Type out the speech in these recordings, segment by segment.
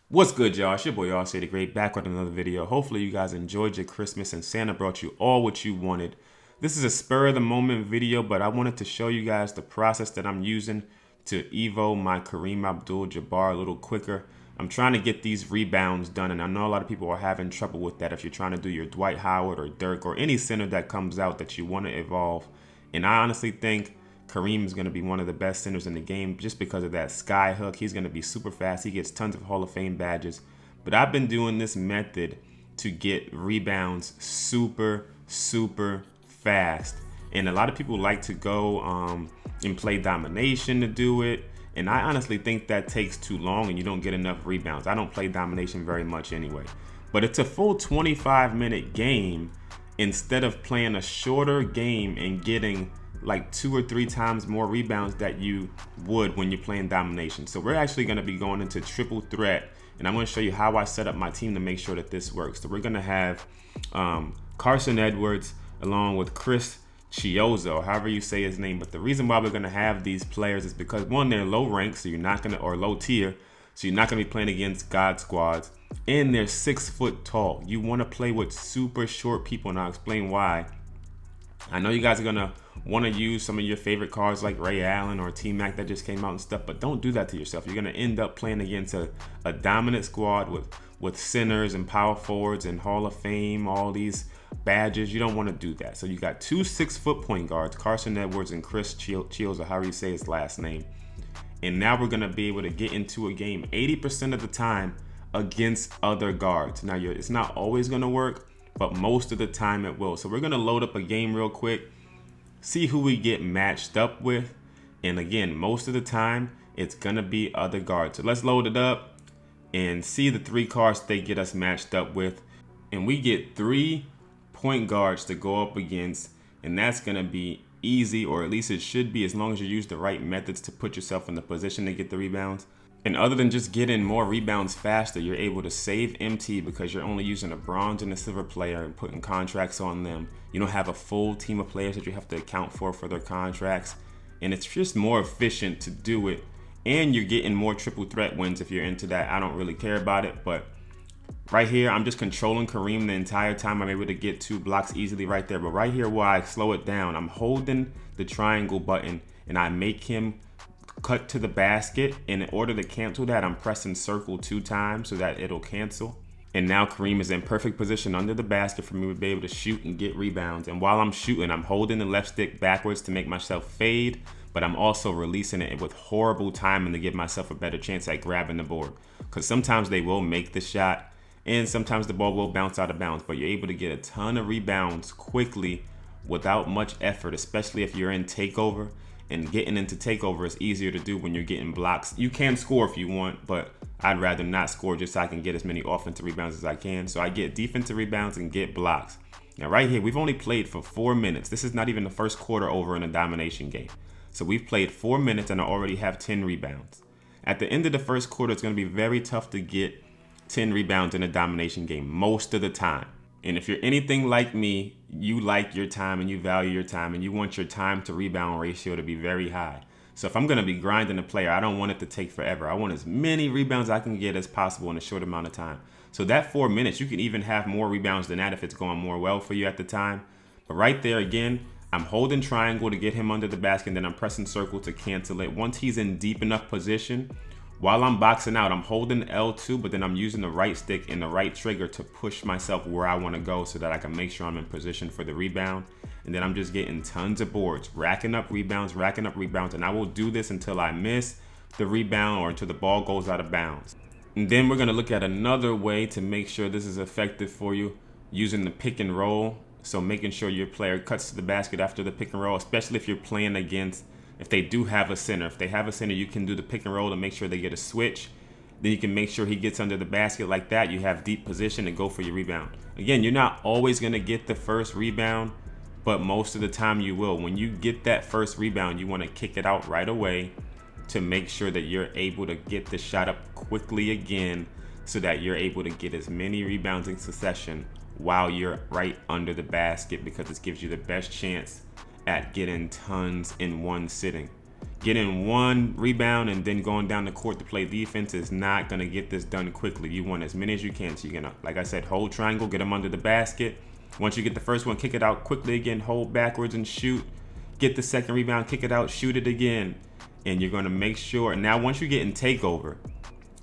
What's good, y'all? It's your boy, Y'all Say the Great, back with another video. Hopefully, you guys enjoyed your Christmas and Santa brought you all what you wanted. This is a spur of the moment video, but I wanted to show you guys the process that I'm using to Evo my Kareem Abdul-Jabbar a little quicker. I'm trying to get these rebounds done, and I know a lot of people are having trouble with that if you're trying to do your Dwight Howard or Dirk or any center that comes out that you want to evolve. And I honestly think Kareem is going to be one of the best centers in the game just because of that sky hook. He's going to be super fast. He gets tons of Hall of Fame badges. But I've been doing this method to get rebounds super fast. And a lot of people like to go and play domination to do it. And I honestly think that takes too long and you don't get enough rebounds. I don't play domination very much anyway. But it's a full 25-minute game instead of playing a shorter game and getting like 2 or 3 times more rebounds that you would when you're playing domination. So we're actually going to be going into triple threat, and I'm going to show you how I set up my team to make sure that this works. So we're going to have Carson Edwards along with Chris Chiozzo, however you say his name. But the reason why we're going to have these players is because, one, they're low rank, so you're not going to, or low tier, so you're not going to be playing against God squads, and they're 6 foot tall. You want to play with super short people, and I'll explain why. I know you guys are going to want to use some of your favorite cards like Ray Allen or T-Mac that just came out and stuff, but don't do that to yourself. You're going to end up playing against a dominant squad with centers and power forwards and Hall of Fame, all these badges. You don't want to do that. So you got 2 6-foot point guards, Carson Edwards and Chris Chiozzo, however you say his last name. And now we're going to be able to get into a game 80% of the time against other guards. Now, it's not always going to work, but most of the time it will. So we're going to load up a game real quick, see who we get matched up with. And again, most of the time it's going to be other guards. So let's load it up and see the 3 cards they get us matched up with. And we get 3 point guards to go up against. And that's going to be easy, or at least it should be, as long as you use the right methods to put yourself in the position to get the rebounds. And other than just getting more rebounds faster, you're able to save MT because you're only using a bronze and a silver player and putting contracts on them. You don't have a full team of players that you have to account for their contracts. And it's just more efficient to do it. And you're getting more triple threat wins if you're into that. I don't really care about it, but right here, I'm just controlling Kareem the entire time. I'm able to get 2 blocks easily right there. But right here where I slow it down, I'm holding the triangle button and I make him cut to the basket, and in order to cancel that, I'm pressing circle 2 times so that it'll cancel. And now Kareem is in perfect position under the basket for me to be able to shoot and get rebounds. And while I'm shooting, I'm holding the left stick backwards to make myself fade, but I'm also releasing it with horrible timing to give myself a better chance at grabbing the board. Because sometimes they will make the shot, and sometimes the ball will bounce out of bounds, but you're able to get a ton of rebounds quickly without much effort, especially if you're in takeover. And getting into takeover is easier to do when you're getting blocks. You can score if you want, but I'd rather not score just so I can get as many offensive rebounds as I can. So I get defensive rebounds and get blocks. Now right here, we've only played for 4 minutes. This is not even the first quarter over in a domination game. So we've played 4 minutes and I already have 10 rebounds. At the end of the first quarter, it's going to be very tough to get 10 rebounds in a domination game most of the time. And if you're anything like me, you like your time and you value your time and you want your time to rebound ratio to be very high. So if I'm going to be grinding a player, I don't want it to take forever. I want as many rebounds I can get as possible in a short amount of time. So that 4 minutes, you can even have more rebounds than that if it's going more well for you at the time. But right there, again, I'm holding triangle to get him under the basket, and then I'm pressing circle to cancel it. Once he's in deep enough position, while I'm boxing out, I'm holding L2, but then I'm using the right stick and the right trigger to push myself where I want to go so that I can make sure I'm in position for the rebound. And then I'm just getting tons of boards, racking up rebounds, and I will do this until I miss the rebound or until the ball goes out of bounds. And then we're going to look at another way to make sure this is effective for you, using the pick and roll. So making sure your player cuts to the basket after the pick and roll, especially if you're playing against, if they do have a center. If they have a center, you can do the pick and roll to make sure they get a switch. Then you can make sure he gets under the basket like that. You have deep position and go for your rebound. Again, you're not always going to get the first rebound, but most of the time you will. When you get that first rebound, you want to kick it out right away to make sure that you're able to get the shot up quickly again so that you're able to get as many rebounds in succession while you're right under the basket, because this gives you the best chance at getting tons in one sitting. Getting one rebound and then going down the court to play defense is not going to get this done quickly. You want as many as you can. So you're going to, like I said, hold triangle, get them under the basket. Once you get the first one, kick it out quickly again, hold backwards and shoot. Get the second rebound, kick it out, shoot it again. And you're going to make sure. Now, once you get in takeover,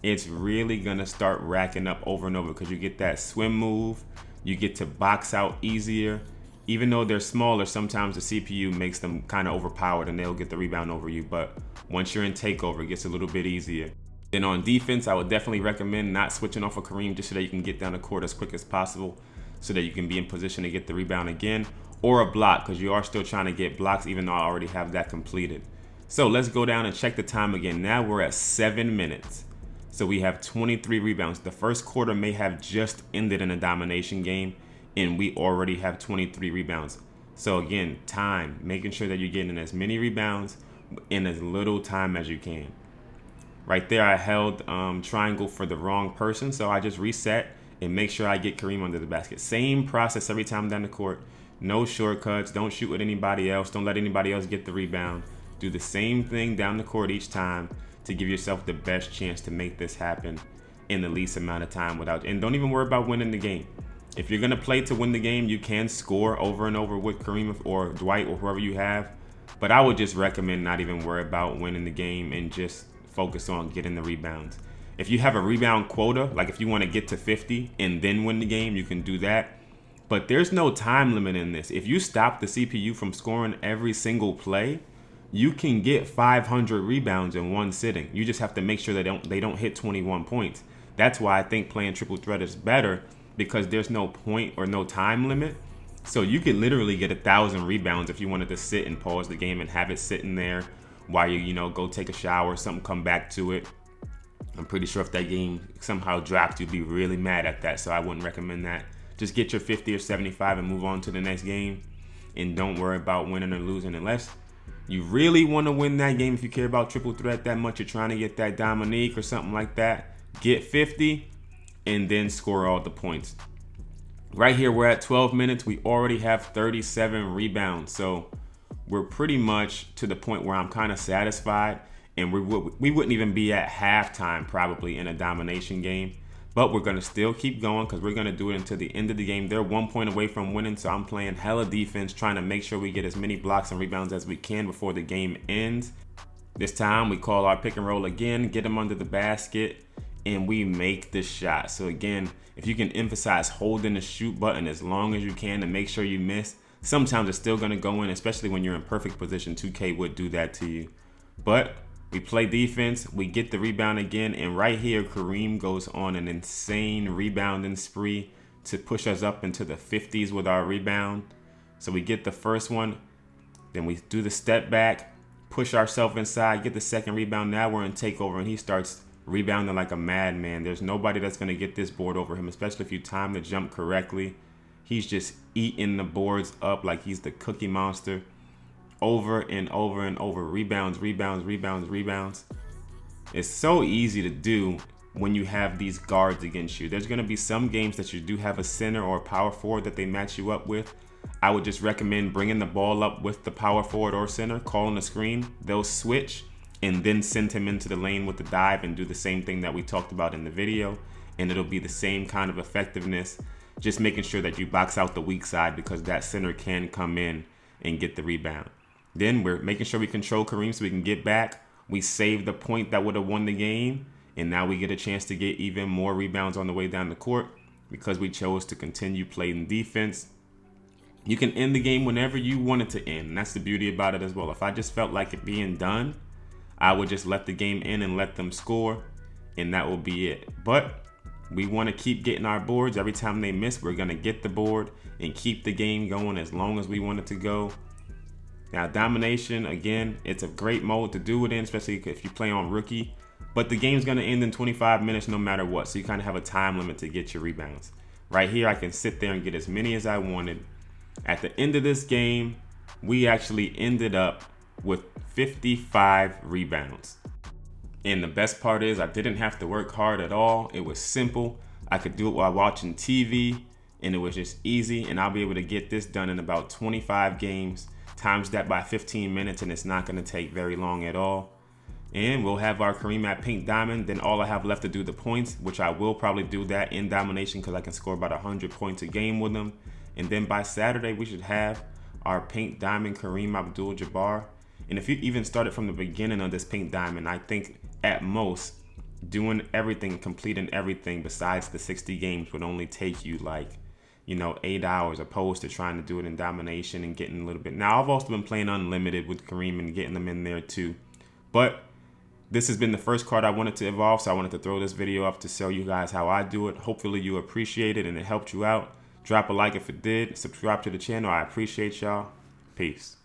it's really going to start racking up over and over because you get that swim move. You get to box out easier. Even though they're smaller, sometimes the CPU makes them kind of overpowered and they'll get the rebound over you. But once you're in takeover, it gets a little bit easier. Then on defense, I would definitely recommend not switching off of Kareem just so that you can get down the court as quick as possible so that you can be in position to get the rebound again, or a block because you are still trying to get blocks even though I already have that completed. So let's go down and check the time again. Now we're at 7 minutes. So we have 23 rebounds. The first quarter may have just ended in a domination game, and we already have 23 rebounds. So again, time, making sure that you're getting as many rebounds in as little time as you can. Right there, I held triangle for the wrong person, so I just reset and make sure I get Kareem under the basket. Same process every time down the court. No shortcuts. Don't shoot with anybody else. Don't let anybody else get the rebound. Do the same thing down the court each time to give yourself the best chance to make this happen in the least amount of time without. And don't even worry about winning the game. If you're going to play to win the game, you can score over and over with Kareem or Dwight or whoever you have. But I would just recommend not even worry about winning the game and just focus on getting the rebounds. If you have a rebound quota, like if you want to get to 50 and then win the game, you can do that. But there's no time limit in this. If you stop the CPU from scoring every single play, you can get 500 rebounds in one sitting. You just have to make sure they don't hit 21 points. That's why I think playing triple threat is better, because there's no point or no time limit. So you could literally get 1,000 rebounds if you wanted to sit and pause the game and have it sitting there while you go take a shower or something, come back to it. I'm pretty sure if that game somehow dropped, you'd be really mad at that. So I wouldn't recommend that. Just get your 50 or 75 and move on to the next game. And don't worry about winning or losing unless you really want to win that game. If you care about triple threat that much, you're trying to get that Dominique or something like that, get 50 and then score all the points. Right here, we're at 12 minutes. We already have 37 rebounds. So we're pretty much to the point where I'm kind of satisfied. And we wouldn't even be at halftime probably in a domination game. But we're going to still keep going because we're going to do it until the end of the game. They're 1 point away from winning, so I'm playing hella defense, trying to make sure we get as many blocks and rebounds as we can before the game ends. This time, we call our pick and roll again, get them under the basket, and we make the shot. So again, if you can emphasize holding the shoot button as long as you can to make sure you miss, sometimes it's still going to go in, especially when you're in perfect position. 2K would do that to you. But we play defense, we get the rebound again, and right here, Kareem goes on an insane rebounding spree to push us up into the 50s with our rebound. So we get the first one, then we do the step back, push ourselves inside, get the second rebound. Now we're in takeover, and he starts rebounding like a madman. There's nobody that's going to get this board over him, especially if you time the jump correctly. He's just eating the boards up like he's the Cookie Monster. Over and over and over. Rebounds, rebounds, rebounds, rebounds. It's so easy to do when you have these guards against you. There's going to be some games that you do have a center or a power forward that they match you up with. I would just recommend bringing the ball up with the power forward or center, calling the screen. They'll switch and then send him into the lane with the dive and do the same thing that we talked about in the video. And it'll be the same kind of effectiveness. Just making sure that you box out the weak side because that center can come in and get the rebound. Then we're making sure we control Kareem so we can get back. We save the point that would have won the game. And now we get a chance to get even more rebounds on the way down the court because we chose to continue playing defense. You can end the game whenever you want it to end. And that's the beauty about it as well. If I just felt like it being done, I would just let the game end and let them score. And that will be it. But we want to keep getting our boards. Every time they miss, we're going to get the board and keep the game going as long as we want it to go. Now, domination, again, it's a great mode to do it in, especially if you play on rookie. But the game's going to end in 25 minutes no matter what. So you kind of have a time limit to get your rebounds. Right here, I can sit there and get as many as I wanted. At the end of this game, we actually ended up with 55 rebounds. And the best part is I didn't have to work hard at all. It was simple. I could do it while watching TV, and it was just easy. And I'll be able to get this done in about 25 games. times that by 15 minutes, and it's not going to take very long at all. And we'll have our Kareem at Pink Diamond. Then all I have left to do the points, which I will probably do that in Domination because I can score about 100 points a game with them. And then by Saturday, we should have our Pink Diamond Kareem Abdul-Jabbar. And if you even started from the beginning of this Pink Diamond, I think at most doing everything, completing everything besides the 60 games would only take you like, 8 hours, opposed to trying to do it in Domination and getting a little bit. Now, I've also been playing Unlimited with Kareem and getting them in there too. But this has been the first card I wanted to evolve, so I wanted to throw this video up to show you guys how I do it. Hopefully you appreciate it and it helped you out. Drop a like if it did. Subscribe to the channel. I appreciate y'all. Peace.